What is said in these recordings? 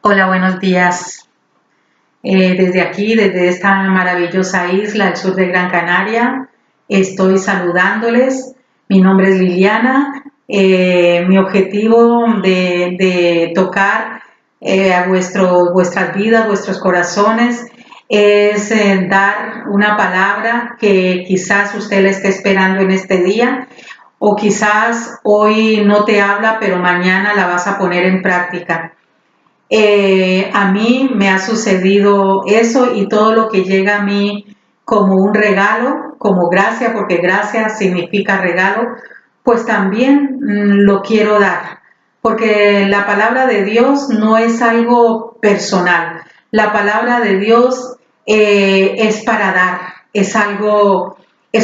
Hola, buenos días. Desde aquí, desde esta maravillosa isla al sur de Gran Canaria, estoy saludándoles. Mi nombre es Liliana. Mi objetivo de tocar a vuestras vidas, vuestros corazones, es dar una palabra que quizás usted la esté esperando en este día, o quizás hoy no te habla, pero mañana la vas a poner en práctica. A mí me ha sucedido eso, y todo lo que llega a mí como un regalo, como gracia, porque gracia significa regalo, pues también lo quiero dar, porque la palabra de Dios no es algo personal. La palabra de Dios es para dar, es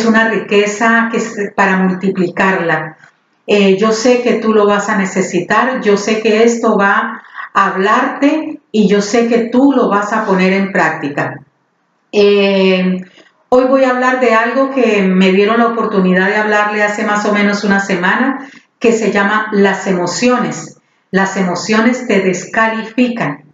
una riqueza que es para multiplicarla. Yo sé que tú lo vas a necesitar, yo sé que esto va a hablarte, y yo sé que tú lo vas a poner en práctica. Eh, Hoy voy a hablar de algo que me dieron la oportunidad de hablarle hace más o menos una semana, que se llama las emociones. Las emociones te descalifican.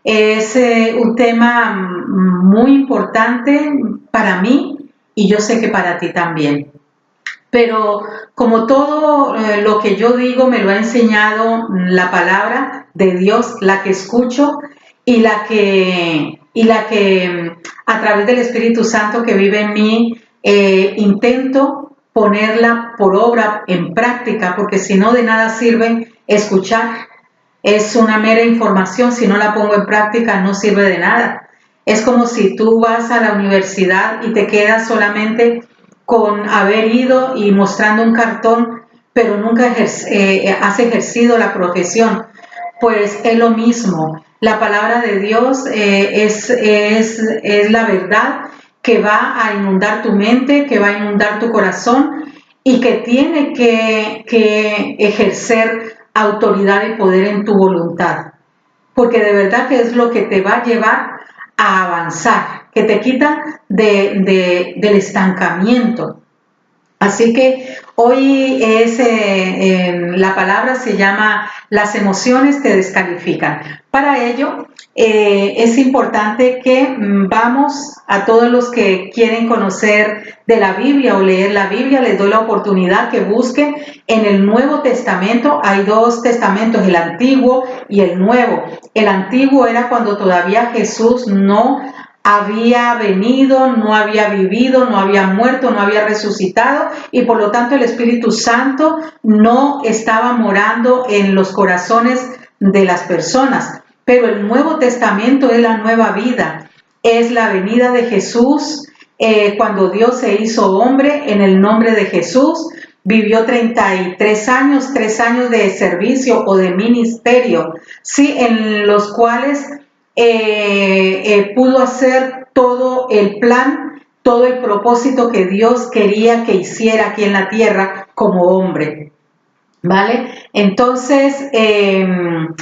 Es un tema muy importante para mí, y yo sé que para ti también. Pero como todo lo que yo digo me lo ha enseñado la palabra de Dios, la que escucho, y la que a través del Espíritu Santo que vive en mí, intento ponerla por obra, en práctica, porque si no, de nada sirve escuchar. Es una mera información. Si no la pongo en práctica, no sirve de nada. Es como si tú vas a la universidad y te quedas solamente con haber ido y mostrando un cartón, pero nunca has ejercido la profesión. Pues es lo mismo. La palabra de Dios es la verdad, que va a inundar tu mente, que va a inundar tu corazón, y que tiene que ejercer autoridad y poder en tu voluntad, porque de verdad que es lo que te va a llevar a avanzar, que te quita del estancamiento. Así que hoy la palabra se llama las emociones te descalifican. Para ello es importante que vamos a todos los que quieren conocer de la Biblia o leer la Biblia. Les doy la oportunidad que busquen en el Nuevo Testamento. Hay dos testamentos, el Antiguo y el Nuevo. El Antiguo era cuando todavía Jesús no había venido, no había vivido, no había muerto, no había resucitado, y por lo tanto el Espíritu Santo no estaba morando en los corazones de las personas. Pero el Nuevo Testamento es la nueva vida, es la venida de Jesús, cuando Dios se hizo hombre en el nombre de Jesús. Vivió 33 años, 3 años de servicio o de ministerio, sí, en los cuales pudo hacer todo el plan, todo el propósito que Dios quería que hiciera aquí en la tierra como hombre, ¿vale? Entonces, el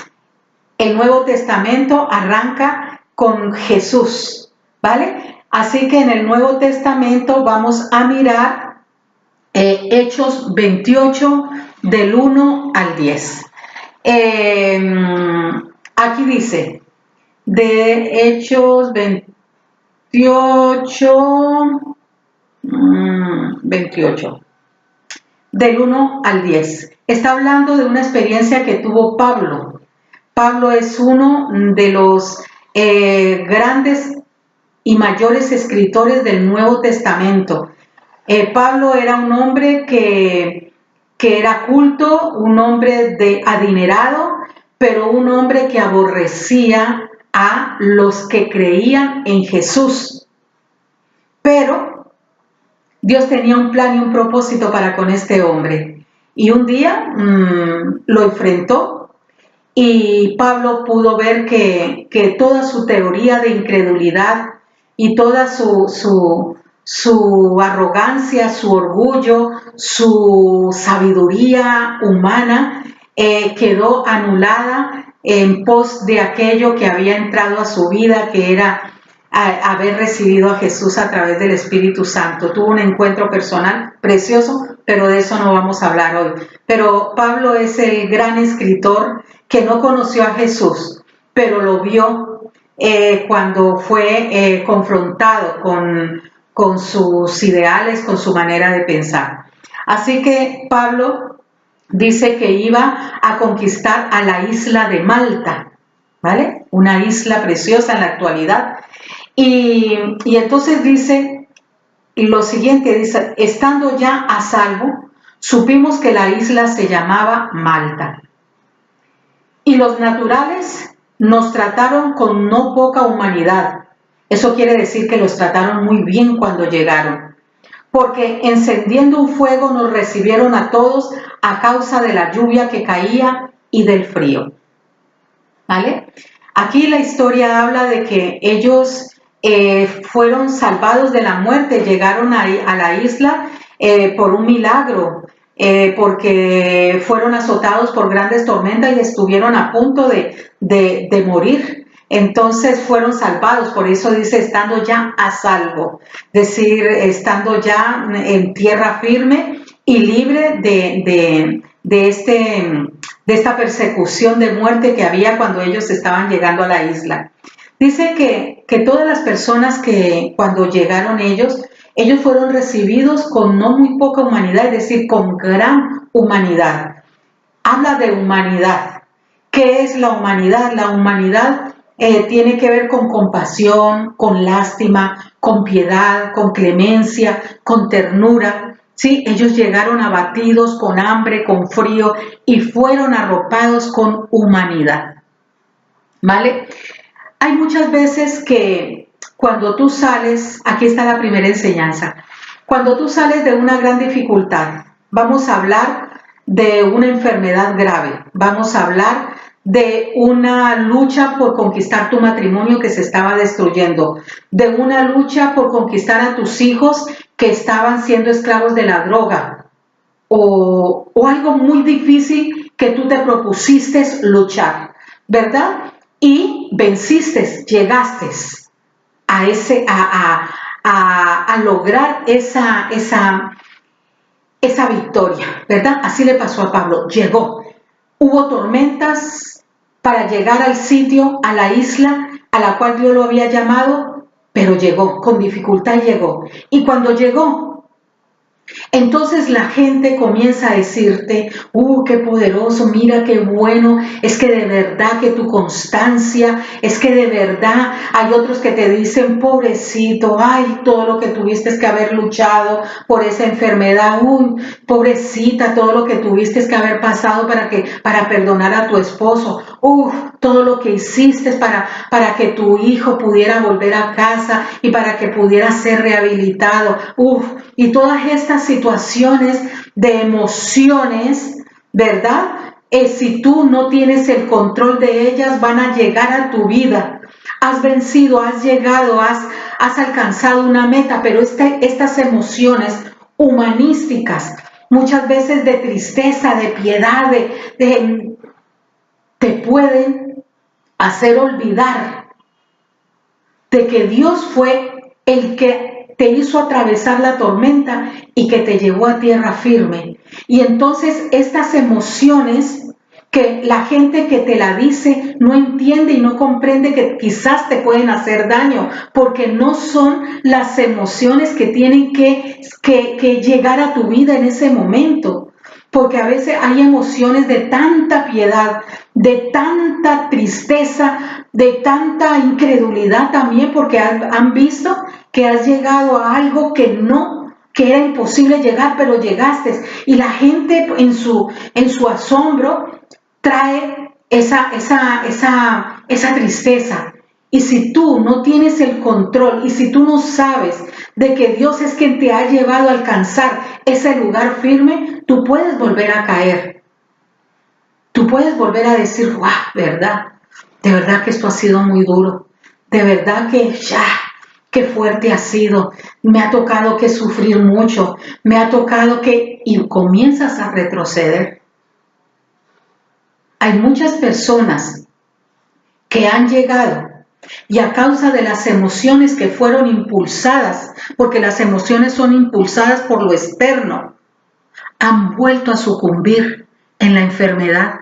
Nuevo Testamento arranca con Jesús, ¿vale? Así que en el Nuevo Testamento vamos a mirar Hechos 28, del 1 al 10. Aquí dice, de Hechos 28, del 1 al 10. Está hablando de una experiencia que tuvo Pablo. Pablo es uno de los grandes y mayores escritores del Nuevo Testamento. Pablo era un hombre que era culto, un hombre adinerado, pero un hombre que aborrecía a los que creían en Jesús. Pero Dios tenía un plan y un propósito para con este hombre. Y un día lo enfrentó, y Pablo pudo ver que toda su teoría de incredulidad y toda su arrogancia, su orgullo, su sabiduría humana quedó anulada en pos de aquello que había entrado a su vida, que era haber recibido a Jesús a través del Espíritu Santo. Tuvo un encuentro personal precioso, pero de eso no vamos a hablar hoy. Pero Pablo es el gran escritor que no conoció a Jesús, pero lo vio cuando fue confrontado con sus ideales, con su manera de pensar. Así que Pablo dice que iba a conquistar a la isla de Malta, ¿vale? Una isla preciosa en la actualidad. Y entonces dice lo siguiente, dice, estando ya a salvo, supimos que la isla se llamaba Malta. Y los naturales nos trataron con no poca humanidad. Eso quiere decir que los trataron muy bien cuando llegaron, porque encendiendo un fuego nos recibieron a todos a causa de la lluvia que caía y del frío. ¿Vale? Aquí la historia habla de que ellos fueron salvados de la muerte, llegaron a la isla por un milagro, porque fueron azotados por grandes tormentas y estuvieron a punto de morir. Entonces fueron salvados, por eso dice estando ya a salvo, es decir, estando ya en tierra firme y libre de esta persecución de muerte que había cuando ellos estaban llegando a la isla. Dice que todas las personas que cuando llegaron ellos fueron recibidos con no muy poca humanidad, es decir, con gran humanidad. Habla de humanidad. ¿Qué es la humanidad? La humanidad tiene que ver con compasión, con lástima, con piedad, con clemencia, con ternura. Sí, ellos llegaron abatidos, con hambre, con frío y fueron arropados con humanidad. ¿Vale? Hay muchas veces que cuando tú sales, aquí está la primera enseñanza, cuando tú sales de una gran dificultad, vamos a hablar de una enfermedad grave, vamos a hablar de una lucha por conquistar tu matrimonio que se estaba destruyendo, de una lucha por conquistar a tus hijos que estaban siendo esclavos de la droga, o algo muy difícil que tú te propusiste luchar, ¿verdad? Y venciste, llegaste a lograr esa victoria, ¿verdad? Así le pasó a Pablo, llegó. Hubo tormentas para llegar al sitio, a la isla a la cual Dios lo había llamado, pero llegó, con dificultad llegó. Y cuando llegó, entonces la gente comienza a decirte, qué poderoso, mira qué bueno, es que de verdad que tu constancia, es que de verdad hay otros que te dicen, pobrecito, ay, todo lo que tuviste que haber luchado por esa enfermedad, pobrecita, todo lo que tuviste que haber pasado para perdonar a tu esposo, todo lo que hiciste para que tu hijo pudiera volver a casa y para que pudiera ser rehabilitado, y todas estas situaciones de emociones, ¿verdad? Si tú no tienes el control de ellas, van a llegar a tu vida. Has vencido, has llegado, has alcanzado una meta, pero estas emociones humanísticas, muchas veces de tristeza, de piedad, te pueden hacer olvidar de que Dios fue el que te hizo atravesar la tormenta y que te llevó a tierra firme. Y entonces estas emociones que la gente que te la dice no entiende y no comprende que quizás te pueden hacer daño, porque no son las emociones que tienen que llegar a tu vida en ese momento. Porque a veces hay emociones de tanta piedad, de tanta tristeza, de tanta incredulidad también, porque han visto que has llegado a algo que era imposible llegar, pero llegaste. Y la gente en su asombro trae esa tristeza. Y si tú no tienes el control y si tú no sabes de que Dios es quien te ha llevado a alcanzar ese lugar firme, tú puedes volver a caer. Tú puedes volver a decir, ¡guau! ¿Verdad? De verdad que esto ha sido muy duro. De verdad que qué fuerte ha sido. Me ha tocado que sufrir mucho. Me ha tocado que... Y comienzas a retroceder. Hay muchas personas que han llegado y a causa de las emociones que fueron impulsadas, porque las emociones son impulsadas por lo externo, han vuelto a sucumbir en la enfermedad.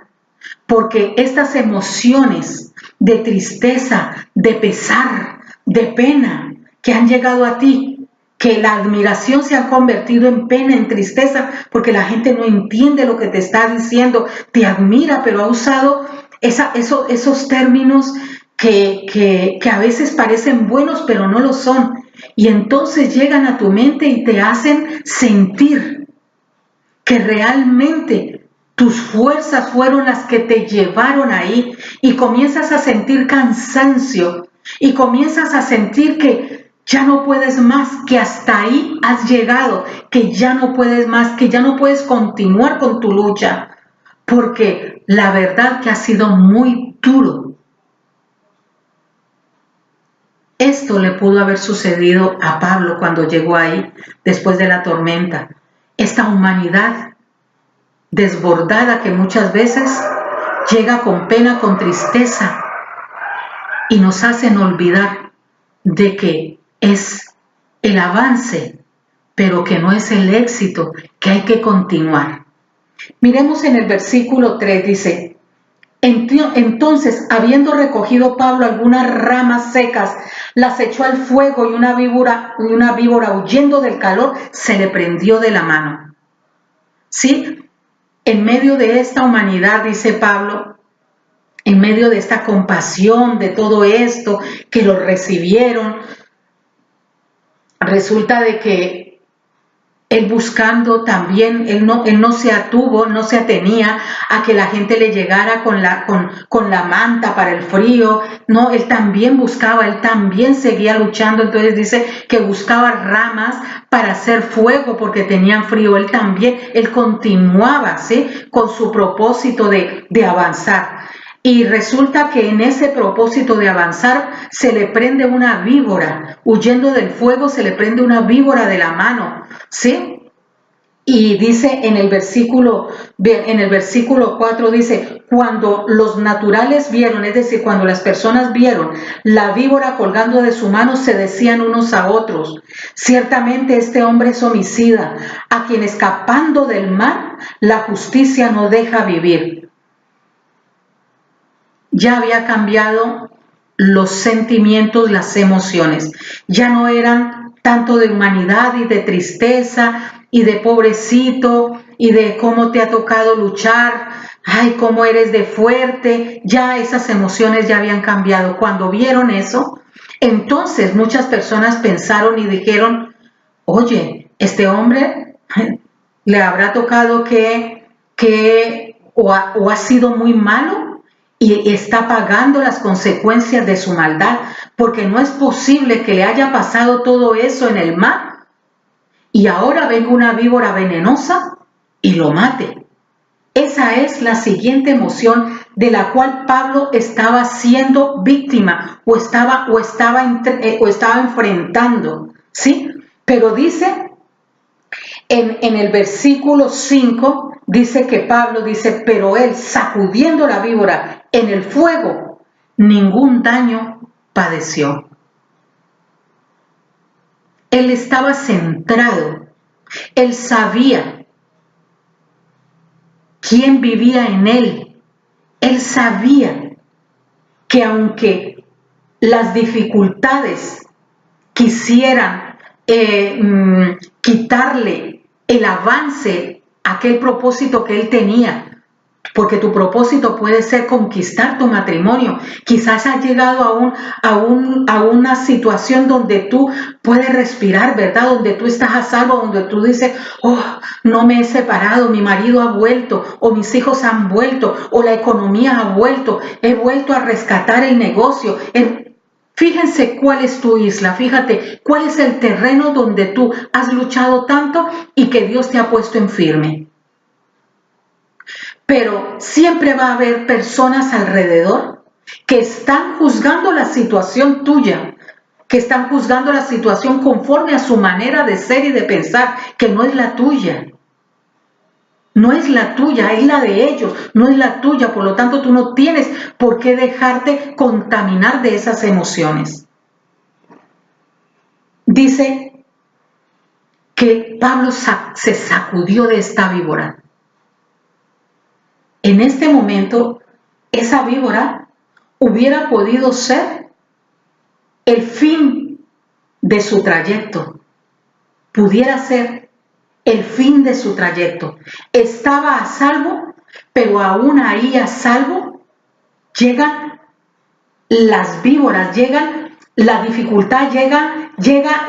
porque estas emociones de tristeza, de pesar, de pena que han llegado a ti, que la admiración se ha convertido en pena, en tristeza, porque la gente no entiende lo que te está diciendo, te admira, pero ha usado esos términos que a veces parecen buenos, pero no lo son. Y entonces llegan a tu mente y te hacen sentir que realmente tus fuerzas fueron las que te llevaron ahí, y comienzas a sentir cansancio y comienzas a sentir que ya no puedes más, que hasta ahí has llegado, que ya no puedes más, que ya no puedes continuar con tu lucha, porque la verdad que ha sido muy duro. Esto le pudo haber sucedido a Pablo cuando llegó ahí después de la tormenta. Esta humanidad desbordada que muchas veces llega con pena, con tristeza, y nos hacen olvidar de que es el avance, pero que no es el éxito, que hay que continuar. Miremos en el versículo 3, dice: entonces, habiendo recogido Pablo algunas ramas secas, las echó al fuego, y una víbora huyendo del calor se le prendió de la mano. ¿Sí? En medio de esta humanidad, dice Pablo, en medio de esta compasión, de todo esto, que lo recibieron, resulta de que él buscando también, él no se atenía a que la gente le llegara con la manta para el frío. No, él también buscaba, él también seguía luchando. Entonces dice que buscaba ramas para hacer fuego porque tenían frío. Él continuaba, ¿sí?, con su propósito de avanzar. Y resulta que en ese propósito de avanzar se le prende una víbora, huyendo del fuego se le prende una víbora de la mano, ¿sí? Y dice en el versículo 4, dice: cuando los naturales vieron, es decir, cuando las personas vieron la víbora colgando de su mano, se decían unos a otros: ciertamente este hombre es homicida, a quien escapando del mar la justicia no deja vivir. Ya había cambiado los sentimientos, las emociones. Ya no eran tanto de humanidad y de tristeza y de pobrecito y de cómo te ha tocado luchar, ay, cómo eres de fuerte. Ya esas emociones ya habían cambiado. Cuando vieron eso, entonces muchas personas pensaron y dijeron: oye, este hombre le habrá tocado o ha sido muy malo y está pagando las consecuencias de su maldad, porque no es posible que le haya pasado todo eso en el mar y ahora venga una víbora venenosa y lo mate. Esa es la siguiente emoción de la cual Pablo estaba siendo víctima o estaba enfrentando, ¿sí? Pero dice en el versículo 5, dice que Pablo dice: pero él, sacudiendo la víbora en el fuego, ningún daño padeció. Él estaba centrado, él sabía quién vivía en él, él sabía que aunque las dificultades quisieran quitarle el avance a aquel propósito que él tenía, porque tu propósito puede ser conquistar tu matrimonio. Quizás has llegado a una situación donde tú puedes respirar, ¿verdad? Donde tú estás a salvo, donde tú dices: oh, no me he separado, mi marido ha vuelto, o mis hijos han vuelto, o la economía ha vuelto, he vuelto a rescatar el negocio. Fíjense cuál es tu isla, fíjate cuál es el terreno donde tú has luchado tanto y que Dios te ha puesto en firme. Pero siempre va a haber personas alrededor que están juzgando la situación tuya, que están juzgando la situación conforme a su manera de ser y de pensar, que no es la tuya. No es la tuya, es la de ellos, no es la tuya. Por lo tanto, tú no tienes por qué dejarte contaminar de esas emociones. Dice que Pablo se sacudió de esta víbora. en este momento esa víbora hubiera podido ser el fin de su trayecto. Pudiera ser el fin de su trayecto. Estaba a salvo, pero aún ahí a salvo llegan las víboras, llegan la dificultad, llega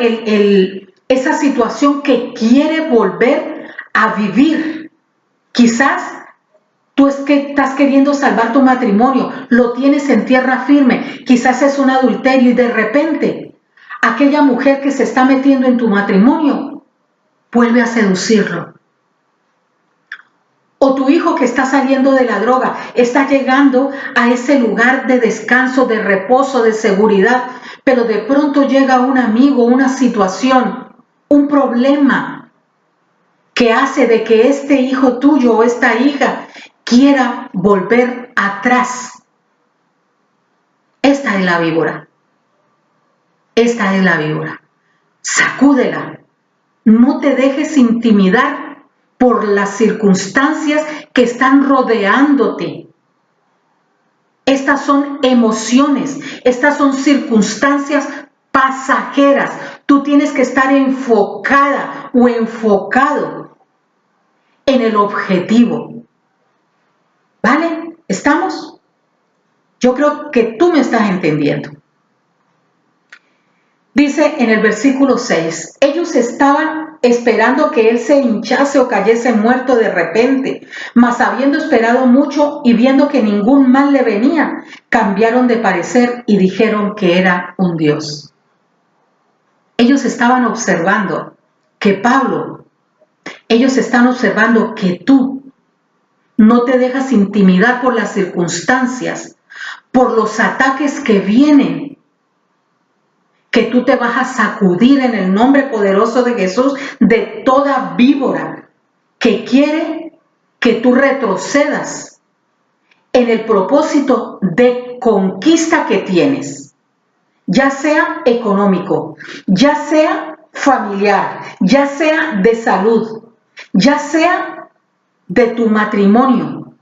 esa situación que quiere volver a vivir. Quizás tú es que estás queriendo salvar tu matrimonio, lo tienes en tierra firme, quizás es un adulterio y de repente aquella mujer que se está metiendo en tu matrimonio vuelve a seducirlo. O tu hijo que está saliendo de la droga, está llegando a ese lugar de descanso, de reposo, de seguridad, pero de pronto llega un amigo, una situación, un problema que hace de que este hijo tuyo o esta hija quiera volver atrás. Esta es la víbora. Esta es la víbora. Sacúdela. No te dejes intimidar por las circunstancias que están rodeándote. Estas son emociones, estas son circunstancias pasajeras. Tú tienes que estar enfocada o enfocado en el objetivo. ¿Vale? ¿Estamos? Yo creo que tú me estás entendiendo. Dice en el versículo 6, ellos estaban esperando que él se hinchase o cayese muerto de repente, mas habiendo esperado mucho y viendo que ningún mal le venía, cambiaron de parecer y dijeron que era un dios. Ellos estaban observando que Pablo, ellos están observando que tú no te dejas intimidar por las circunstancias, por los ataques que vienen, que tú te vas a sacudir en el nombre poderoso de Jesús de toda víbora que quiere que tú retrocedas en el propósito de conquista que tienes, ya sea económico, ya sea familiar, ya sea de salud, ya sea de tu matrimonio.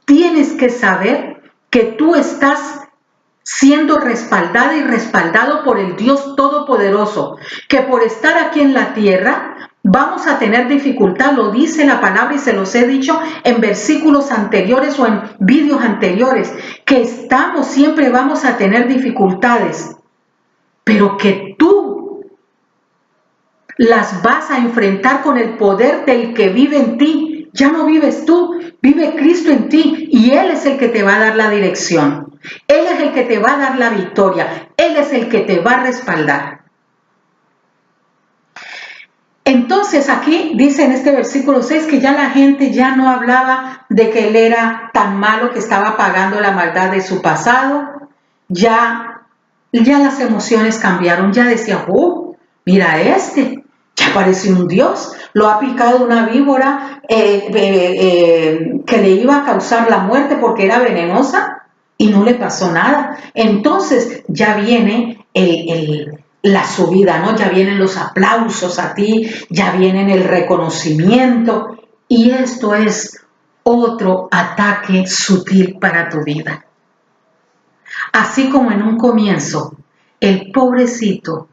Tienes que saber que tú estás siendo respaldada y respaldado por el Dios Todopoderoso, que por estar aquí en la tierra vamos a tener dificultad, lo dice la palabra y se los he dicho en versículos anteriores o en vídeos anteriores, que siempre vamos a tener dificultades, pero que tú las vas a enfrentar con el poder del que vive en ti. Ya no vives tú, vive Cristo en ti y Él es el que te va a dar la dirección. Él es el que te va a dar la victoria. Él es el que te va a respaldar. Entonces aquí dice en este versículo 6 que ya la gente ya no hablaba de que él era tan malo que estaba pagando la maldad de su pasado. Ya las emociones cambiaron. Ya decía, mira ya parece un dios. Lo ha picado una víbora que le iba a causar la muerte porque era venenosa. Y no le pasó nada. Entonces ya viene la subida, ¿no? Ya vienen los aplausos a ti, ya viene el reconocimiento. Y esto es otro ataque sutil para tu vida. Así como en un comienzo, el pobrecito,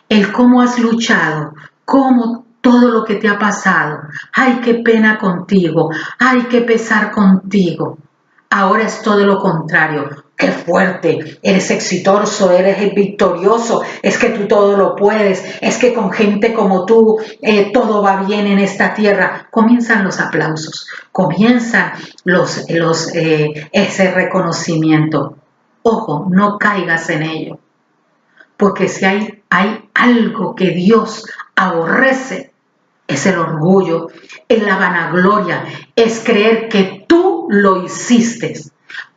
el cómo has luchado, cómo todo lo que te ha pasado, ay, qué pena contigo, ay, qué pesar contigo. Ahora es todo lo contrario. ¡Qué fuerte! Eres exitoso, eres victorioso, es que tú todo lo puedes, es que con gente como tú todo va bien en esta tierra. Comienzan los aplausos, comienzan ese reconocimiento. Ojo, no caigas en ello, porque si hay algo que Dios aborrece, es el orgullo, es la vanagloria, es creer que tú lo hiciste,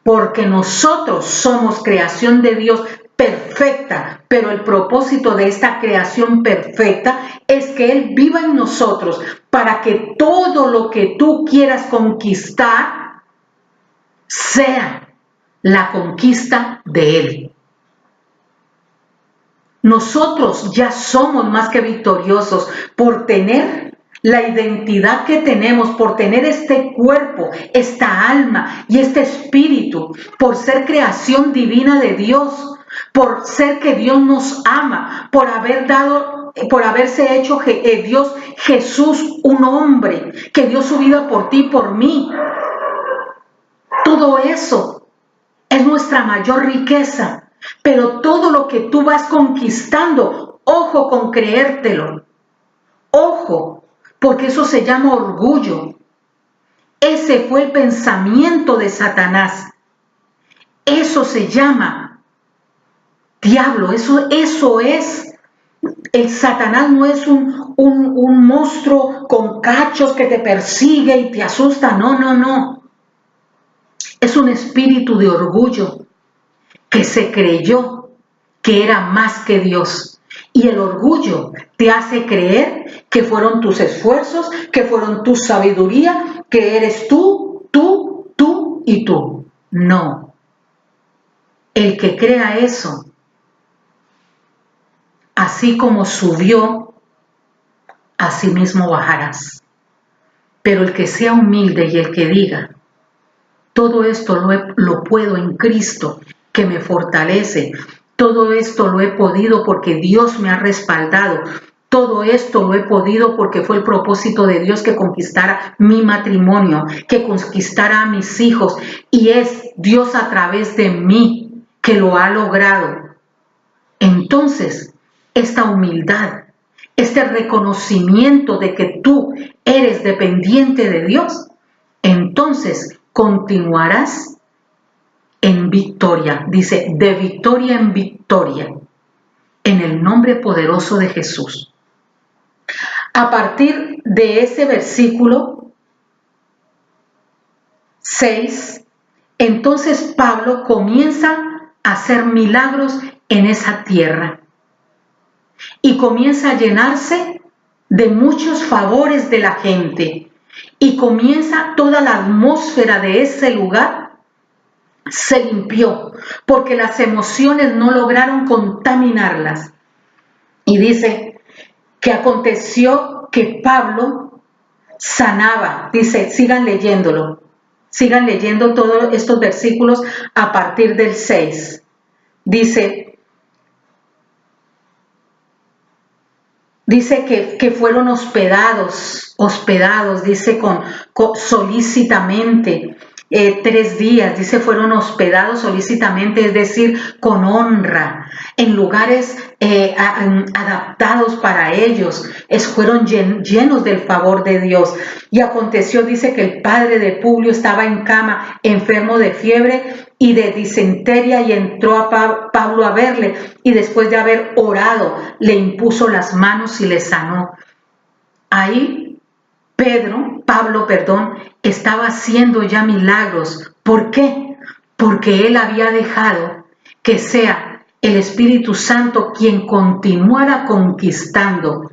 porque nosotros somos creación de Dios perfecta, pero el propósito de esta creación perfecta es que Él viva en nosotros para que todo lo que tú quieras conquistar sea la conquista de Él. Nosotros ya somos más que victoriosos por tener la identidad que tenemos por tener este cuerpo, esta alma y este espíritu, por ser creación divina de Dios, por ser que Dios nos ama, por haberse hecho Dios Jesús un hombre que dio su vida por ti y por mí. Todo eso es nuestra mayor riqueza, pero todo lo que tú vas conquistando, ojo con creértelo, ojo, porque eso se llama orgullo. Ese fue el pensamiento de Satanás. Eso se llama diablo, eso es. El Satanás no es un monstruo con cachos que te persigue y te asusta, no. Es un espíritu de orgullo que se creyó que era más que Dios. Y el orgullo te hace creer que fueron tus esfuerzos, que fueron tu sabiduría, que eres tú y tú. No. El que crea eso, así como subió, así mismo bajarás. Pero el que sea humilde y el que diga, todo esto lo puedo en Cristo, que me fortalece. Todo esto lo he podido porque Dios me ha respaldado. Todo esto lo he podido porque fue el propósito de Dios que conquistara mi matrimonio, que conquistara a mis hijos. Y es Dios a través de mí que lo ha logrado. Entonces, esta humildad, este reconocimiento de que tú eres dependiente de Dios, entonces continuarás en victoria, dice, de victoria en victoria, en el nombre poderoso de Jesús. A partir de ese versículo 6, entonces Pablo comienza a hacer milagros en esa tierra y comienza a llenarse de muchos favores de la gente y comienza toda la atmósfera de ese lugar se limpió porque las emociones no lograron contaminarlas. Y dice que aconteció que Pablo sanaba. Dice, sigan leyéndolo. Sigan leyendo todos estos versículos a partir del 6. Dice que fueron hospedados, dice solícitamente. 3 días, dice, fueron hospedados solícitamente, es decir, con honra, en lugares adaptados para ellos, fueron llenos del favor de Dios. Y aconteció, dice, que el padre de Publio estaba en cama, enfermo de fiebre y de disentería, y entró a Pablo a verle, y después de haber orado, le impuso las manos y le sanó. Ahí Pablo, estaba haciendo ya milagros. ¿Por qué? Porque él había dejado que sea el Espíritu Santo quien continuara conquistando.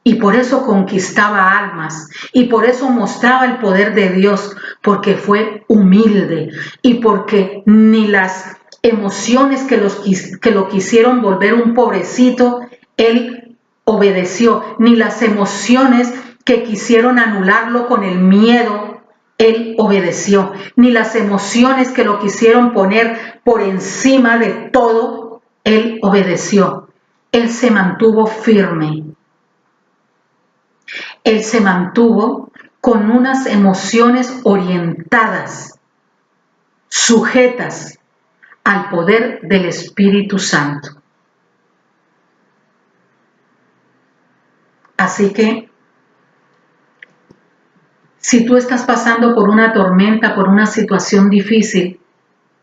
Y por eso conquistaba almas. Y por eso mostraba el poder de Dios. Porque fue humilde. Y porque ni las emociones que lo quisieron volver un pobrecito, él obedeció. Ni las emociones que quisieron anularlo con el miedo, él obedeció. Ni las emociones que lo quisieron poner por encima de todo, él obedeció. Él se mantuvo firme. Él se mantuvo con unas emociones orientadas, sujetas al poder del Espíritu Santo. Así que si tú estás pasando por una tormenta, por una situación difícil,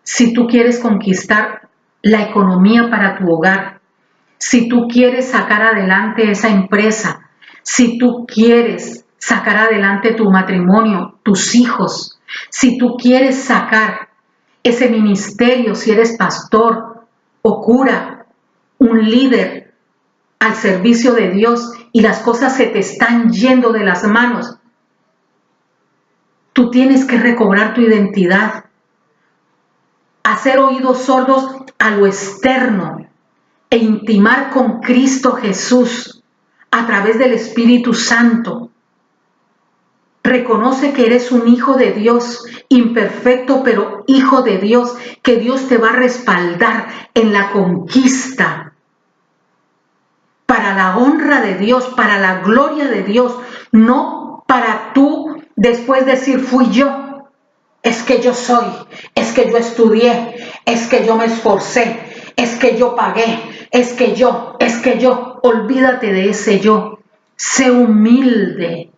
si tú quieres conquistar la economía para tu hogar, si tú quieres sacar adelante esa empresa, si tú quieres sacar adelante tu matrimonio, tus hijos, si tú quieres sacar ese ministerio, si eres pastor o cura, un líder al servicio de Dios y las cosas se te están yendo de las manos, tú tienes que recobrar tu identidad, hacer oídos sordos a lo externo e intimar con Cristo Jesús a través del Espíritu Santo Reconoce que eres un hijo de Dios, imperfecto, pero hijo de Dios, que Dios te va a respaldar en la conquista. Para la honra de Dios, para la gloria de Dios, no para tú después decir fui yo, es que yo soy, es que yo estudié, es que yo me esforcé, es que yo pagué, es que yo, olvídate de ese yo, sé humilde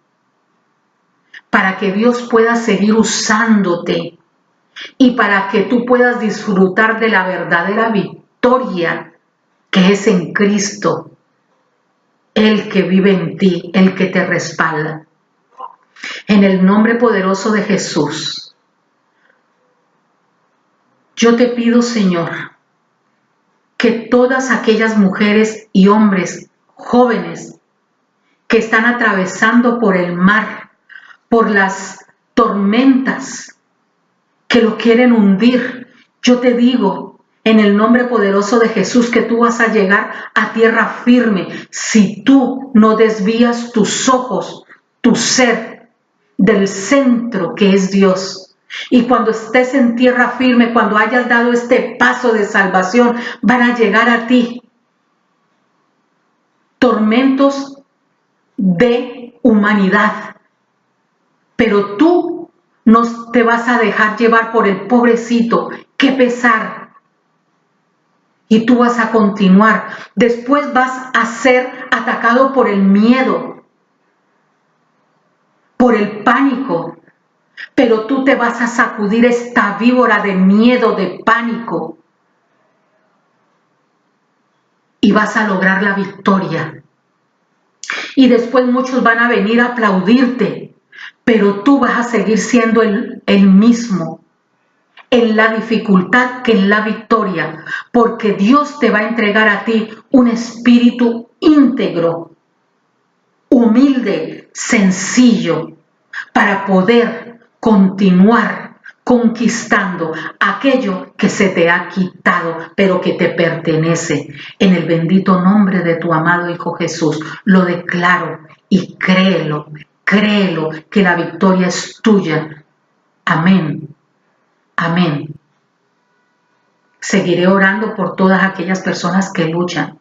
para que Dios pueda seguir usándote y para que tú puedas disfrutar de la verdadera victoria que es en Cristo, el que vive en ti, el que te respalda. En el nombre poderoso de Jesús, yo te pido, Señor, que todas aquellas mujeres y hombres jóvenes que están atravesando por el mar, por las tormentas que lo quieren hundir, yo te digo en el nombre poderoso de Jesús que tú vas a llegar a tierra firme si tú no desvías tus ojos, tu ser del centro que es Dios. Y cuando estés en tierra firme, cuando hayas dado este paso de salvación, van a llegar a ti tormentos de humanidad, pero tú no te vas a dejar llevar por el pobrecito, qué pesar, y tú vas a continuar. Después vas a ser atacado por el miedo, por el pánico, pero tú te vas a sacudir esta víbora de miedo, de pánico, y vas a lograr la victoria. Y después muchos van a venir a aplaudirte, pero tú vas a seguir siendo el mismo en la dificultad que en la victoria, porque Dios te va a entregar a ti un espíritu íntegro, humilde, sencillo, para poder continuar conquistando aquello que se te ha quitado, pero que te pertenece. En el bendito nombre de tu amado Hijo Jesús, lo declaro y créelo, que la victoria es tuya. Amén. Amén. Seguiré orando por todas aquellas personas que luchan,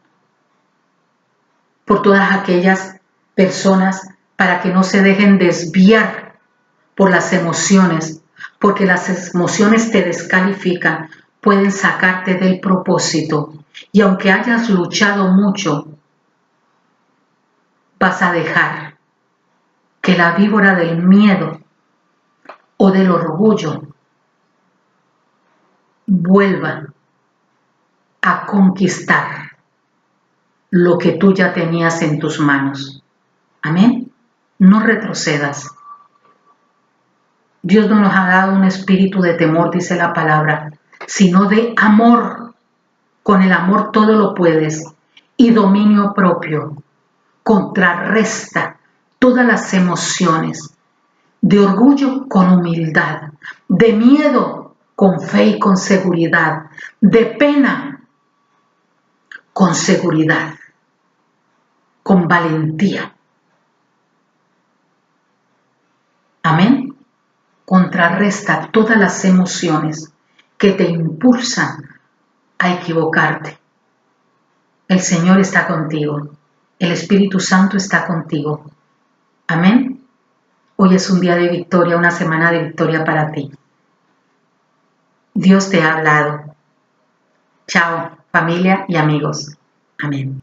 por todas aquellas personas para que no se dejen desviar por las emociones, porque las emociones te descalifican, pueden sacarte del propósito. Y aunque hayas luchado mucho, vas a dejar que la víbora del miedo o del orgullo vuelva a conquistar lo que tú ya tenías en tus manos. Amén. No retrocedas. Dios no nos ha dado un espíritu de temor, dice la palabra, sino de amor. Con el amor todo lo puedes. Y dominio propio. Contrarresta todas las emociones. De orgullo con humildad. De miedo con fe y con seguridad. De pena con seguridad. Con valentía. Amén. Contrarresta todas las emociones que te impulsan a equivocarte. El Señor está contigo. El Espíritu Santo está contigo. Amén. Hoy es un día de victoria, una semana de victoria para ti. Dios te ha hablado. Chao, familia y amigos. Amén.